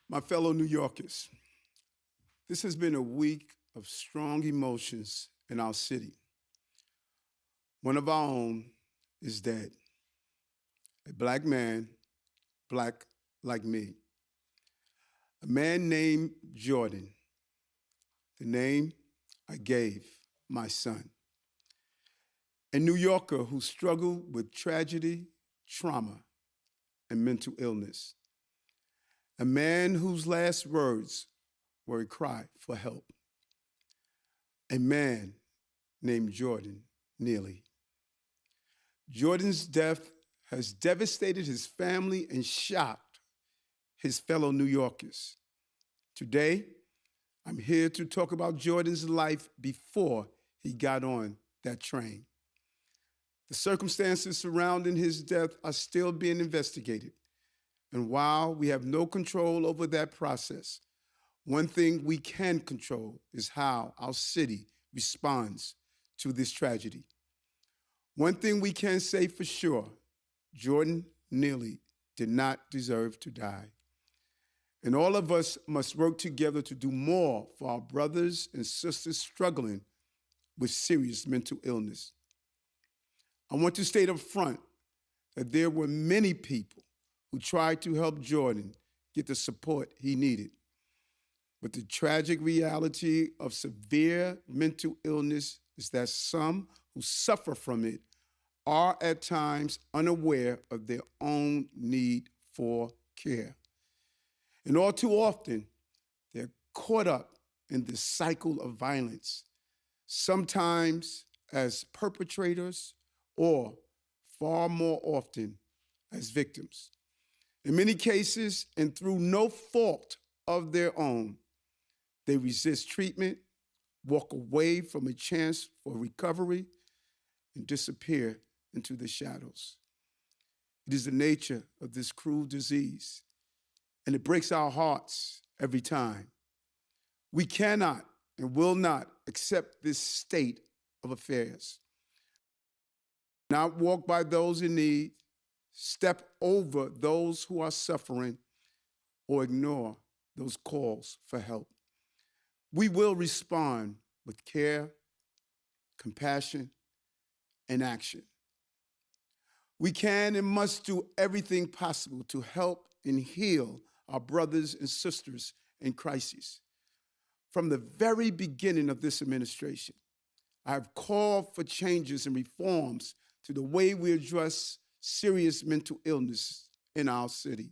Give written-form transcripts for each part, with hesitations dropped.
My fellow New Yorkers, this has been a week of strong emotions in our city. One of our own is dead. A black man, black like me. A man named Jordan, the name I gave my son. A New Yorker who struggled with tragedy, trauma, and mental illness. A man whose last words were a cry for help. A man named Jordan Neely. Jordan's death has devastated his family and shocked his fellow New Yorkers. Today, I'm here to talk about Jordan's life before he got on that train. The circumstances surrounding his death are still being investigated. And while we have no control over that process, one thing we can control is how our city responds to this tragedy. One thing we can say for sure, Jordan Neely did not deserve to die. And all of us must work together to do more for our brothers and sisters struggling with serious mental illness. I want to state up front that there were many people who tried to help Jordan get the support he needed. But the tragic reality of severe mental illness is that some who suffer from it are at times unaware of their own need for care. And all too often, they're caught up in this cycle of violence, sometimes as perpetrators or far more often as victims. In many cases, and through no fault of their own, they resist treatment, walk away from a chance for recovery, and disappear into the shadows. It is the nature of this cruel disease, and it breaks our hearts every time. We cannot and will not accept this state of affairs. Not walk by those in need, step over those who are suffering, or ignore those calls for help. We will respond with care, compassion, and action. We can and must do everything possible to help and heal our brothers and sisters in crisis. From the very beginning of this administration, I have called for changes and reforms to the way we address serious mental illness in our city.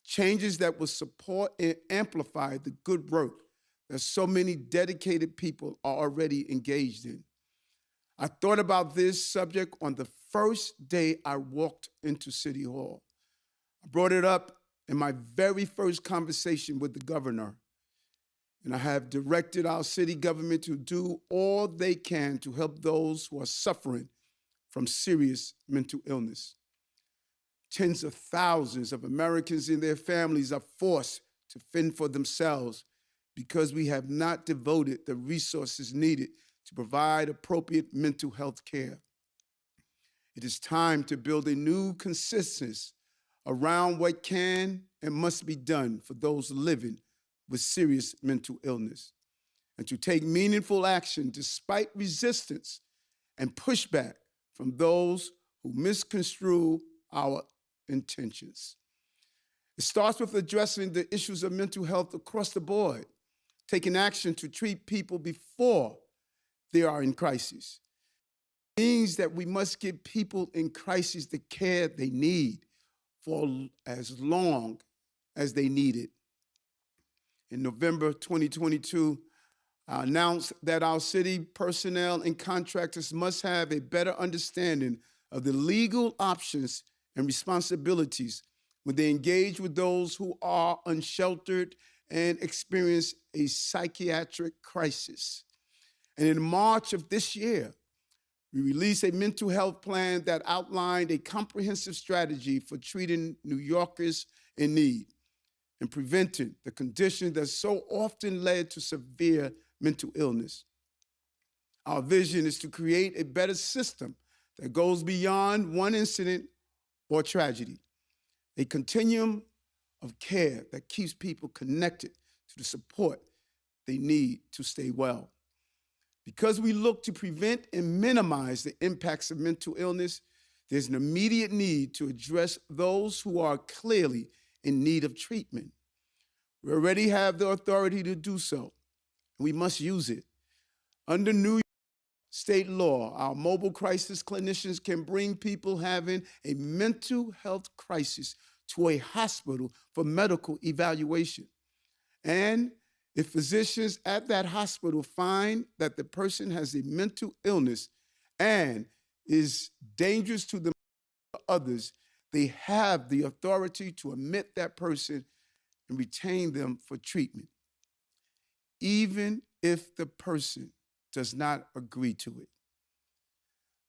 Changes that will support and amplify the good work that so many dedicated people are already engaged in. I thought about this subject on the first day I walked into City Hall. I brought it up in my very first conversation with the governor, and I have directed our city government to do all they can to help those who are suffering from serious mental illness. Tens of thousands of Americans and their families are forced to fend for themselves because we have not devoted the resources needed to provide appropriate mental health care. It is time to build a new consensus around what can and must be done for those living with serious mental illness, and to take meaningful action despite resistance and pushback from those who misconstrue our intentions. It starts with addressing the issues of mental health across the board, taking action to treat people before they are in crisis. It means that we must give people in crisis the care they need for as long as they need it. In November 2022, I announced that our city personnel and contractors must have a better understanding of the legal options and responsibilities when they engage with those who are unsheltered and experience a psychiatric crisis. And in March of this year, we released a mental health plan that outlined a comprehensive strategy for treating New Yorkers in need and preventing the condition that so often led to severe mental illness. Our vision is to create a better system that goes beyond one incident or tragedy, a continuum of care that keeps people connected to the support they need to stay well. Because we look to prevent and minimize the impacts of mental illness, there's an immediate need to address those who are clearly in need of treatment. We already have the authority to do so, and we must use it. Under New York state law, our mobile crisis clinicians can bring people having a mental health crisis to a hospital for medical evaluation. And if physicians at that hospital find that the person has a mental illness and is dangerous to themselves or others, they have the authority to admit that person and retain them for treatment, even if the person does not agree to it.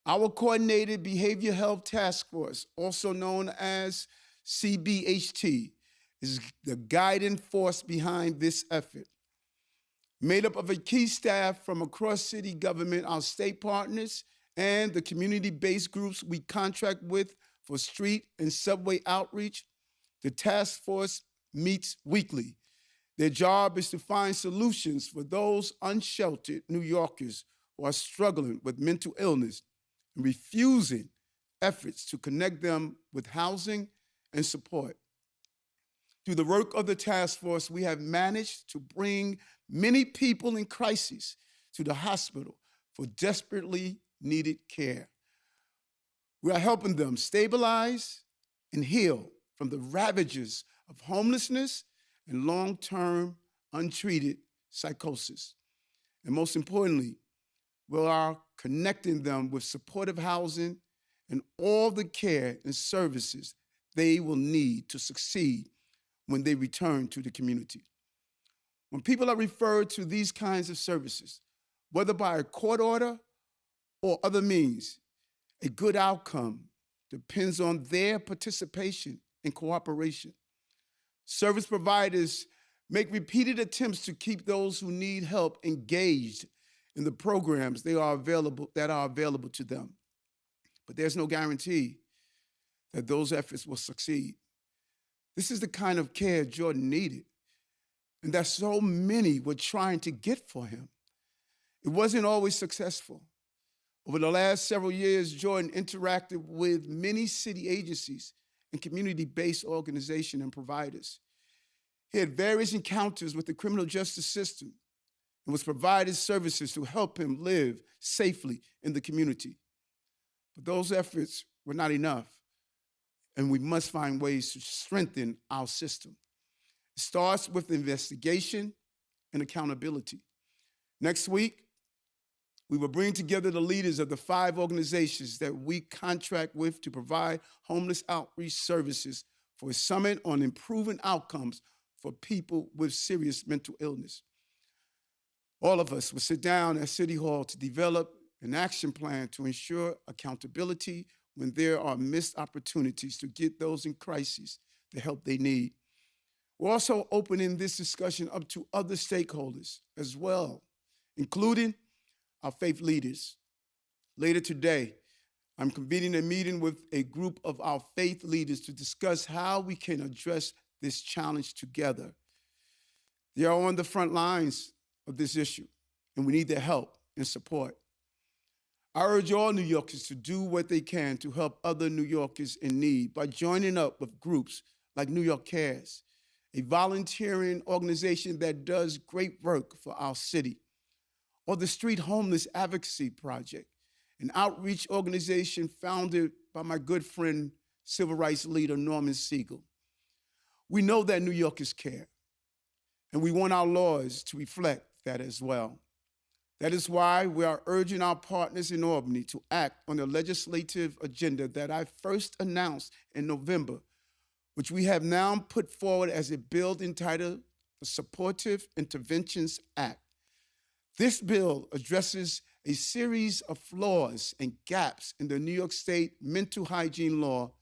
Our Coordinated Behavioral Health Task Force, also known as CBHT, is the guiding force behind this effort. Made up of a key staff from across city government, our state partners, and the community-based groups we contract with for street and subway outreach, the task force meets weekly. Their job is to find solutions for those unsheltered New Yorkers who are struggling with mental illness and refusing efforts to connect them with housing and support. Through the work of the task force, we have managed to bring many people in crisis to the hospital for desperately needed care. We are helping them stabilize and heal from the ravages of homelessness and long-term untreated psychosis. And most importantly, we are connecting them with supportive housing and all the care and services they will need to succeed when they return to the community. When people are referred to these kinds of services, whether by a court order or other means, a good outcome depends on their participation and cooperation. Service providers make repeated attempts to keep those who need help engaged in the programs that are available to them. But there's no guarantee that those efforts will succeed. This is the kind of care Jordan needed, and that so many were trying to get for him. It wasn't always successful. Over the last several years, Jordan interacted with many city agencies and community-based organizations and providers. He had various encounters with the criminal justice system and was provided services to help him live safely in the community. But those efforts were not enough, and we must find ways to strengthen our system. It starts with investigation and accountability. Next week, we will bring together the leaders of the 5 organizations that we contract with to provide homeless outreach services for a summit on improving outcomes for people with serious mental illness. All of us will sit down at City Hall to develop an action plan to ensure accountability when there are missed opportunities to get those in crisis the help they need. We're also opening this discussion up to other stakeholders as well, including our faith leaders. Later today, I'm convening a meeting with a group of our faith leaders to discuss how we can address this challenge together. They are on the front lines of this issue, and we need their help and support. I urge all New Yorkers to do what they can to help other New Yorkers in need by joining up with groups like New York Cares, a volunteering organization that does great work for our city, or the Street Homeless Advocacy Project, an outreach organization founded by my good friend, civil rights leader Norman Siegel. We know that New Yorkers care, and we want our laws to reflect that as well. That is why we are urging our partners in Albany to act on the legislative agenda that I first announced in November, which we have now put forward as a bill entitled the Supportive Interventions Act. This bill addresses a series of flaws and gaps in the New York State mental hygiene law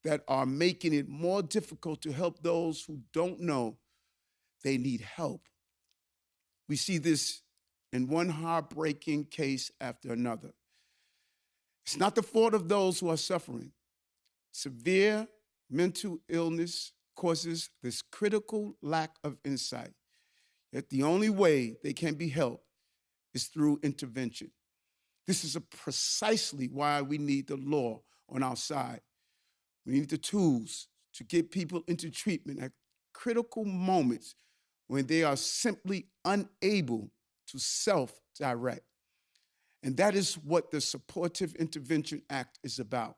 that are making it more difficult to help those who don't know they need help. We see this in one heartbreaking case after another. It's not the fault of those who are suffering. Severe mental illness causes this critical lack of insight. Yet the only way they can be helped is through intervention. This is precisely why we need the law on our side. We need the tools to get people into treatment at critical moments when they are simply unable to self-direct. And that is what the Supportive Intervention Act is about.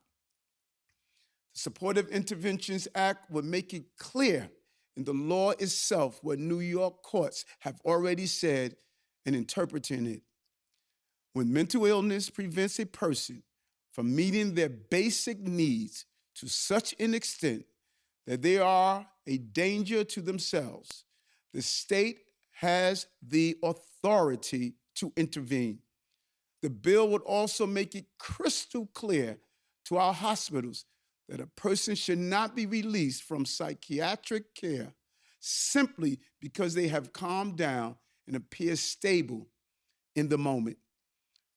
The Supportive Interventions Act will make it clear in the law itself what New York courts have already said in interpreting it. When mental illness prevents a person from meeting their basic needs to such an extent that they are a danger to themselves, the state has the authority to intervene. The bill would also make it crystal clear to our hospitals that a person should not be released from psychiatric care simply because they have calmed down and appear stable in the moment.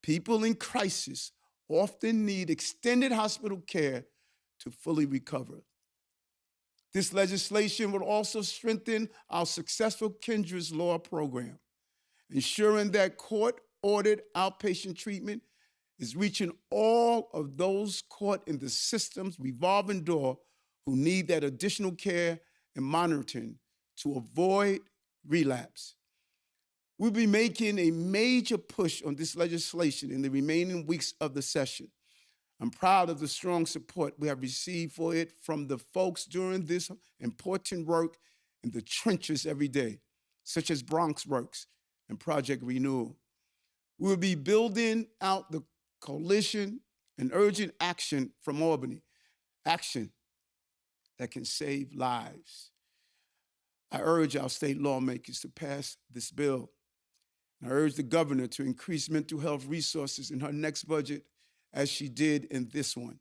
People in crisis often need extended hospital care to fully recover. This legislation will also strengthen our successful Kendra's Law program, ensuring that court-ordered outpatient treatment is reaching all of those caught in the system's revolving door who need that additional care and monitoring to avoid relapse. We'll be making a major push on this legislation in the remaining weeks of the session. I'm proud of the strong support we have received for it from the folks doing this important work in the trenches every day, such as Bronx Works and Project Renewal. We'll be building out the coalition and urgent action from Albany, action that can save lives. I urge our state lawmakers to pass this bill. I urge the governor to increase mental health resources in her next budget as she did in this one.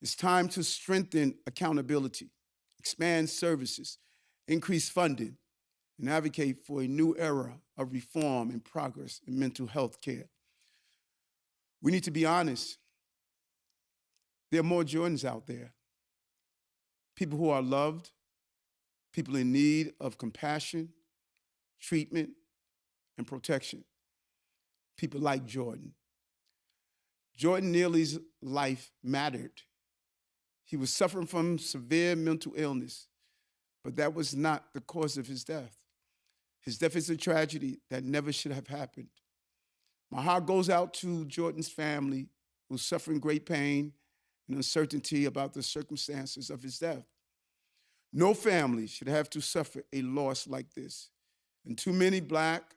It's time to strengthen accountability, expand services, increase funding, and advocate for a new era of reform and progress in mental health care. We need to be honest. There are more Jordans out there. People who are loved, people in need of compassion, treatment, and protection. People like Jordan. Jordan Neely's life mattered. He was suffering from severe mental illness, but that was not the cause of his death. His death is a tragedy that never should have happened. My heart goes out to Jordan's family, who's suffering great pain and uncertainty about the circumstances of his death. No family should have to suffer a loss like this, and too many Black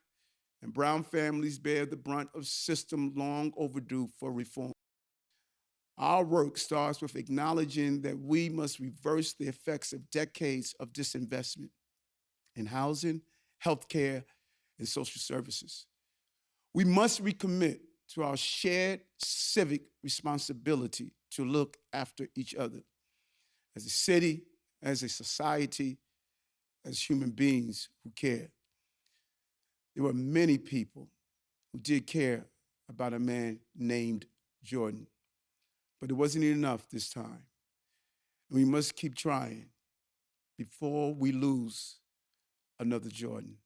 and brown families bear the brunt of system long overdue for reform. Our work starts with acknowledging that we must reverse the effects of decades of disinvestment in housing, healthcare, and social services. We must recommit to our shared civic responsibility to look after each other as a city, as a society, as human beings who care. There were many people who did care about a man named Jordan, but it wasn't enough this time. We must keep trying before we lose another Jordan.